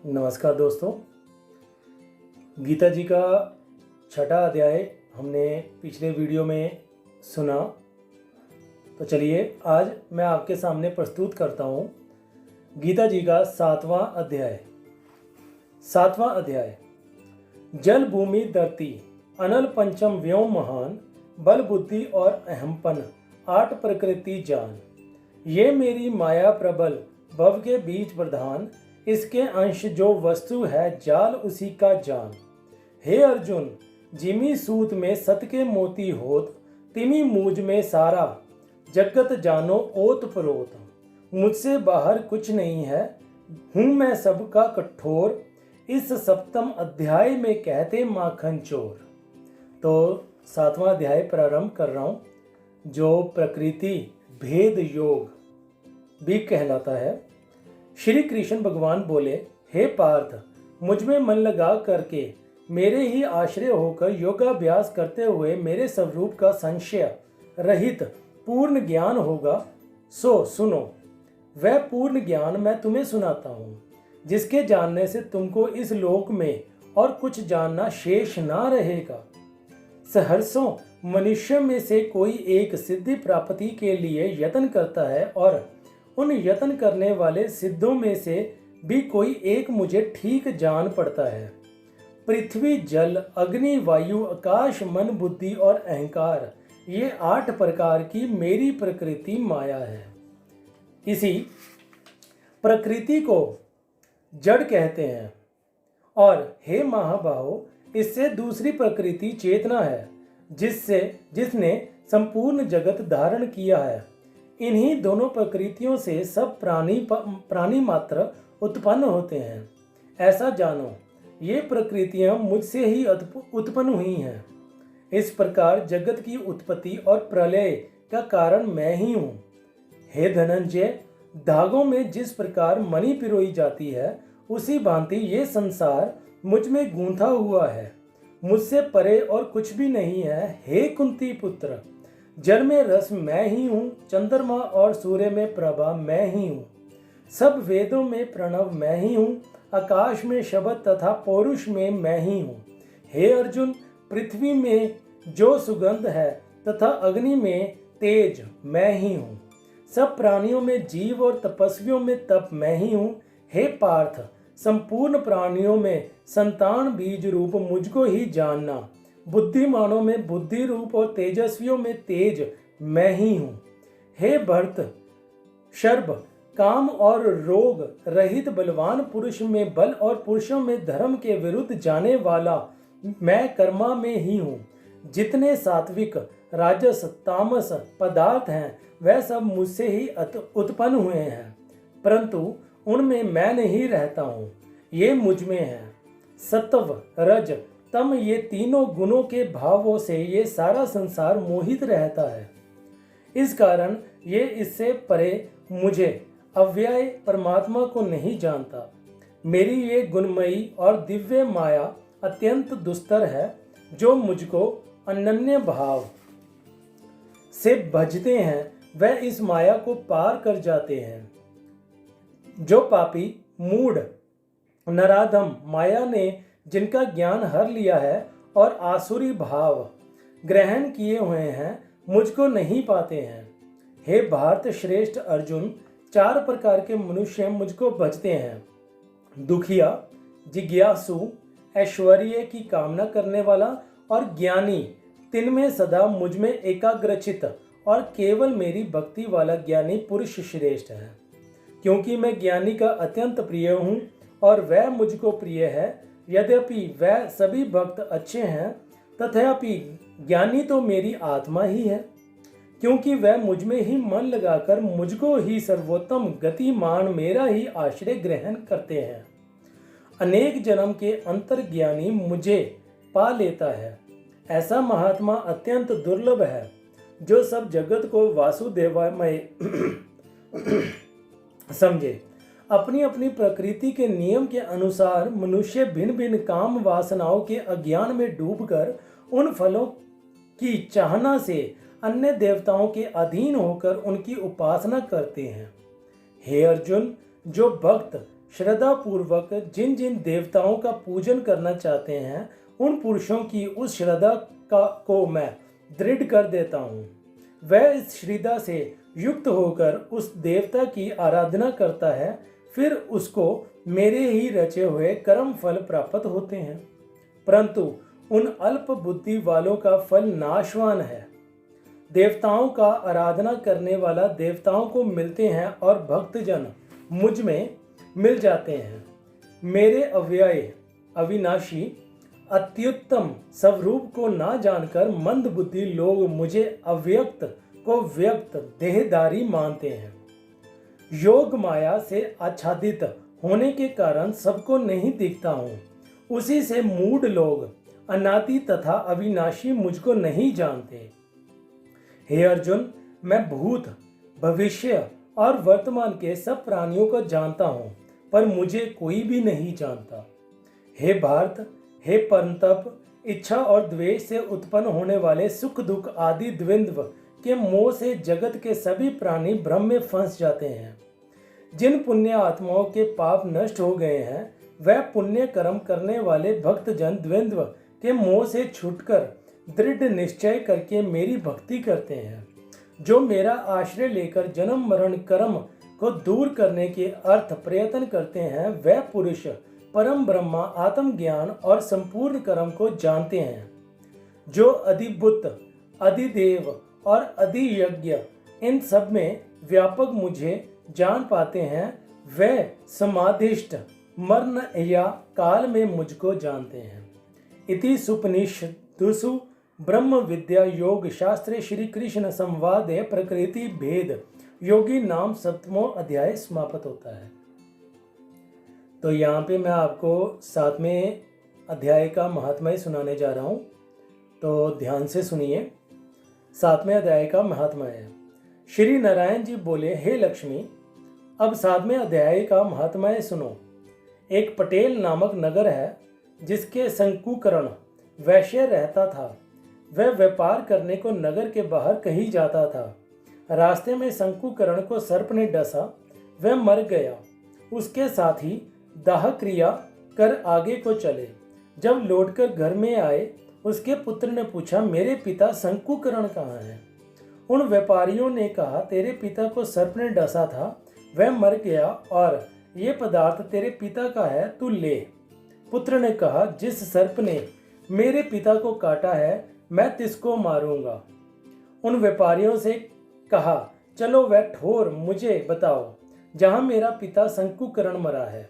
नमस्कार दोस्तों। गीता जी का छठा अध्याय हमने पिछले वीडियो में सुना, तो चलिए आज मैं आपके सामने प्रस्तुत करता हूँ गीता जी का सातवां अध्याय। जल भूमि धरती अनल पंचम व्योम महान, बल बुद्धि और अहमपन आठ प्रकृति जान। ये मेरी माया प्रबल भव के बीच प्रधान, इसके अंश जो वस्तु है जाल उसी का जान। हे अर्जुन, जिमी सूत में सत के मोती होत, तिमी मूज में सारा जगत जानो ओत प्रोत। मुझसे बाहर कुछ नहीं है, हूँ मैं सबका कठोर, इस सप्तम अध्याय में कहते माखन चोर। तो सातवां अध्याय प्रारंभ कर रहा हूँ, जो प्रकृति भेद योग भी कहलाता है। श्री कृष्ण भगवान बोले, हे पार्थ, मुझ में मन लगा करके मेरे ही आश्रय होकर योगाभ्यास करते हुए मेरे स्वरूप का संशय रहित पूर्ण ज्ञान होगा। सो सुनो, वह पूर्ण ज्ञान मैं तुम्हें सुनाता हूँ, जिसके जानने से तुमको इस लोक में और कुछ जानना शेष ना रहेगा। सहर्षों मनुष्य में से कोई एक सिद्धि प्राप्ति के लिए यत्न करता है, और उन यत्न करने वाले सिद्धों में से भी कोई एक मुझे ठीक जान पड़ता है। पृथ्वी, जल, अग्नि, वायु, आकाश, मन, बुद्धि और अहंकार, ये 8 प्रकार की मेरी प्रकृति माया है। इसी प्रकृति को जड़ कहते हैं, और हे महाबाहो, इससे दूसरी प्रकृति चेतना है, जिसने संपूर्ण जगत धारण किया है। इन्हीं दोनों प्रकृतियों से सब प्राणी मात्र उत्पन्न होते हैं। ऐसा जानो, ये प्रकृतियां मुझसे ही उत्पन्न हुई हैं। इस प्रकार जगत की उत्पत्ति और प्रलय का कारण मैं ही हूँ। हे धनंजय, धागों में जिस प्रकार मणि पिरोई जाती है, उसी भांति ये संसार मुझ में गूंथा हुआ है। मुझसे परे और कुछ भी नहीं है। हे कुंती पुत्र, जल में रस मैं ही हूँ, चंद्रमा और सूर्य में प्रभा मैं ही हूँ, सब वेदों में प्रणव मैं ही हूँ, आकाश में शब्द तथा पौरुष में मैं ही हूँ। हे अर्जुन, पृथ्वी में जो सुगंध है तथा अग्नि में तेज मैं ही हूँ, सब प्राणियों में जीव और तपस्वियों में तप मैं ही हूँ। हे पार्थ, संपूर्ण प्राणियों में संतान बीज रूप मुझको ही जानना। बुद्धिमानों में बुद्धि रूप और तेजस्वियों में तेज मैं ही हूँ। हे भरत, शर्ब, काम और रोग रहित बलवान पुरुष में बल और पुरुषों में धर्म के विरुद्ध जाने वाला मैं कर्मा में ही हूँ। जितने सात्विक, राजस, तामस पदार्थ हैं, वह सब मुझसे ही उत्पन्न हुए हैं, परंतु उनमें मैं नहीं रहता हूँ, ये मुझ में है। सत्व, रज, तम, ये तीनों गुणों के भावों से ये सारा संसार मोहित रहता है। इस कारण ये इससे परे मुझे अव्यय परमात्मा को नहीं जानता। मेरी ये गुणमयी और दिव्य माया अत्यंत दुस्तर है। जो मुझको अनन्य भाव से भजते हैं, वह इस माया को पार कर जाते हैं। जो पापी, मूढ़, नराधम माया ने जिनका ज्ञान हर लिया है और आसुरी भाव ग्रहण किए हुए हैं, मुझको नहीं पाते हैं। हे भारत श्रेष्ठ अर्जुन, 4 प्रकार के मनुष्य मुझको भजते हैं। दुखिया, जिज्ञासु, ऐश्वर्य की कामना करने वाला और ज्ञानी। 3 में सदा मुझ में एकाग्रचित और केवल मेरी भक्ति वाला ज्ञानी पुरुष श्रेष्ठ है। क्योंकि मैं ज्ञानी का अत्यंत प्रिय हूँ और वह मुझको प्रिय है। यद्यपि वह सभी भक्त अच्छे हैं, तथापि ज्ञानी तो मेरी आत्मा ही है, क्योंकि वह मुझ में ही मन लगाकर मुझको ही सर्वोत्तम गति मान मेरा ही आश्रय ग्रहण करते हैं। अनेक जन्म के अंतर्ज्ञानी मुझे पा लेता है। ऐसा महात्मा अत्यंत दुर्लभ है, जो सब जगत को वासुदेवमय समझे। अपनी अपनी प्रकृति के नियम के अनुसार मनुष्य भिन्न भिन्न काम वासनाओं के अज्ञान में डूबकर उन फलों की चाहना से अन्य देवताओं के अधीन होकर उनकी उपासना करते हैं। हे अर्जुन, जो भक्त श्रद्धा पूर्वक जिन जिन देवताओं का पूजन करना चाहते हैं, उन पुरुषों की उस श्रद्धा को मैं दृढ़ कर देता हूँ। वह इस श्रद्धा से युक्त होकर उस देवता की आराधना करता है, फिर उसको मेरे ही रचे हुए कर्म फल प्राप्त होते हैं। परंतु उन अल्प बुद्धि वालों का फल नाशवान है। देवताओं का आराधना करने वाला देवताओं को मिलते हैं और भक्तजन मुझ में मिल जाते हैं। मेरे अव्यय अविनाशी अत्युत्तम स्वरूप को ना जानकर मंद बुद्धि लोग मुझे अव्यक्त को व्यक्त देहधारी मानते हैं। योग माया से आच्छादित होने के कारण सबको नहीं दिखता हूँ। उसी से मूढ़ लोग अनादि तथा अविनाशी मुझको नहीं जानते। हे अर्जुन, मैं भूत, भविष्य और वर्तमान के सब प्राणियों को जानता हूँ, पर मुझे कोई भी नहीं जानता। हे भारत, हे परंतप, इच्छा और द्वेष से उत्पन्न होने वाले सुख दुख आदि द्वंद्व के मोह से जगत के सभी प्राणी भ्रम में फंस जाते हैं। जिन पुण्य आत्माओं के पाप नष्ट हो गए हैं, वह पुण्य कर्म करने वाले भक्तजन द्वंद्व के मोह से छूटकर दृढ़ निश्चय करके मेरी भक्ति करते हैं। जो मेरा आश्रय लेकर जन्म मरण कर्म को दूर करने के अर्थ प्रयत्न करते हैं, वह पुरुष परम ब्रह्मा आत्मज्ञान और संपूर्ण कर्म को जानते हैं। जो अधिभूत, अधिदेव और अधियज्ञ इन सब में व्यापक मुझे जान पाते हैं, वे समाधिष्ट मरण या काल में मुझको जानते हैं। इति सुपनिषदुषु ब्रह्म विद्या योग शास्त्रे श्री कृष्ण संवादे प्रकृति भेद योगी नाम 7वां अध्याय समाप्त होता है। तो यहाँ पे मैं आपको 7वें अध्याय का महात्म्य सुनाने जा रहा हूँ, तो ध्यान से सुनिए। 7वें अध्याय का महात्म्य है। श्री नारायण जी बोले, हे लक्ष्मी, अब 7वें अध्याय का महात्म्य सुनो। एक पटेल नामक नगर है, जिसके शंकुकरण वैश्य रहता था। वह व्यापार करने को नगर के बाहर कहीं जाता था। रास्ते में शंकुकरण को सर्प ने डसा, वह मर गया। उसके साथी दाह क्रिया कर आगे को चले। जब लौटकर घर में आए, उसके पुत्र ने पूछा, मेरे पिता शंकुकरण कहाँ हैं? उन व्यापारियों ने कहा, तेरे पिता को सर्प ने डसा था, वह मर गया और ये पदार्थ तेरे पिता का है, तू ले। पुत्र ने कहा, जिस सर्प ने मेरे पिता को काटा है, मैं तिसको मारूंगा। उन व्यापारियों से कहा, चलो वह ठोर मुझे बताओ जहां मेरा पिता शंकुकरण मरा है।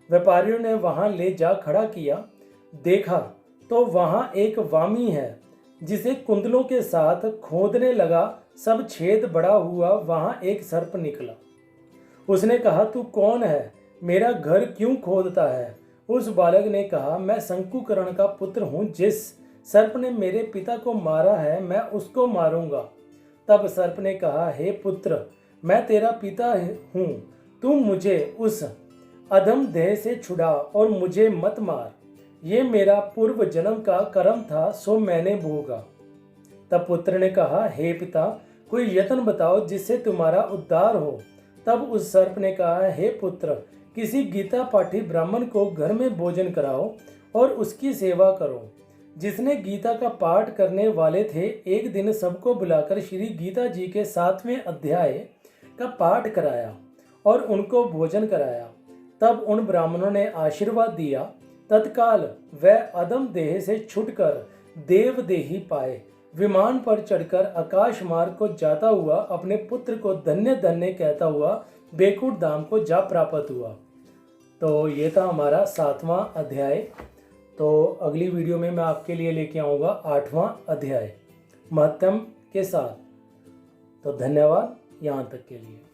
व्यापारियों ने वहां ले जा खड़ा किया। देखा तो वहां एक वामी है, जिसे कुंडलों के साथ खोदने लगा। सब छेद बड़ा हुआ, वहां एक सर्प निकला। उसने कहा, तू कौन है? मेरा घर क्यों खोदता है? उस बालक ने कहा, मैं शंकुकरण का पुत्र हूँ। जिस सर्प ने मेरे पिता को मारा है, मैं उसको मारूंगा। तब सर्प ने कहा, हे पुत्र, मैं तेरा पिता हूँ, तू मुझे उस अधम देह से छुड़ा और मुझे मत मार। ये मेरा पूर्व जन्म का कर्म था, सो मैंने भोगा। तब पुत्र ने कहा, हे पिता, कोई यत्न बताओ जिससे तुम्हारा उद्धार हो। तब उस सर्प ने कहा, हे पुत्र, किसी गीता पाठी ब्राह्मण को घर में भोजन कराओ और उसकी सेवा करो। जिसने गीता का पाठ करने वाले थे, एक दिन सबको बुलाकर श्री गीता जी के 7वें अध्याय का पाठ कराया और उनको भोजन कराया। तब उन ब्राह्मणों ने आशीर्वाद दिया। तत्काल वह अधम देह से छूटकर देवदेही पाए। विमान पर चढ़कर आकाश मार्ग को जाता हुआ अपने पुत्र को धन्य धन्य कहता हुआ बैकुंठ धाम को जा प्राप्त हुआ। तो ये था हमारा 7वां अध्याय। तो अगली वीडियो में मैं आपके लिए लेके आऊँगा 8वां अध्याय महत्म के साथ। तो धन्यवाद यहाँ तक के लिए।